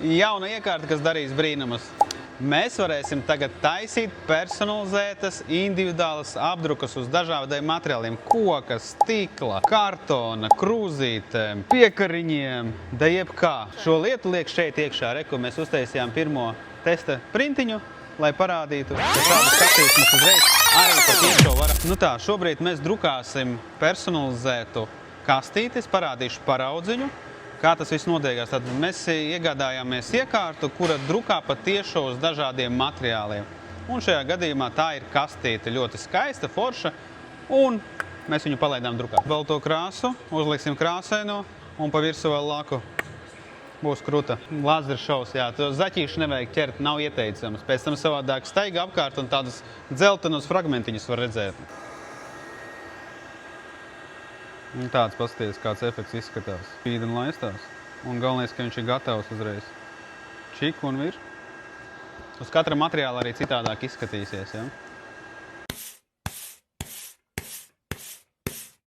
Jauna iekārta, kas darīs brīnumus. Mēs varēsim tagad taisīt personalizētas, individuālas apdrukas uz dažādiem materiāliem. Koka, stikla, kartona, krūzītēm, piekariņiem, da jebkā. Šo lietu liek šeit iekšā. Reku mēs uztaisījām pirmo testa printiņu, lai parādītu, ka šādu skatīšanas uzreiz arī pa tiešo var. Nu tā, šobrīd mēs drukāsim personalizētu kastīti, es parādīšu paraudziņu. Kā tas viss notiekās? Tad mēs iegādājāmies iekārtu, kura drukā pa tiešo uz dažādiem materiāliem. Un šajā gadījumā tā ir kastīte ļoti skaista, forša, un mēs viņu palaidām drukā. Vēl to krāsu, uzliksim krāsaino un pa virsu vēl laku. Būs kruta. Lazeru šovs, jā. To zaķīšu nevajag ķert, nav ieteicams. Pēc tam savādāk staiga apkārt un tādus dzeltenos fragmentiņus var redzēt. Un tāds paskaties, kāds efekts izskatās. Spīd un laistās. Un galvenais, ka viņš ir gatavs uzreiz. Čik un vir. Uz katra materiāla arī citādāk izskatīsies, ja?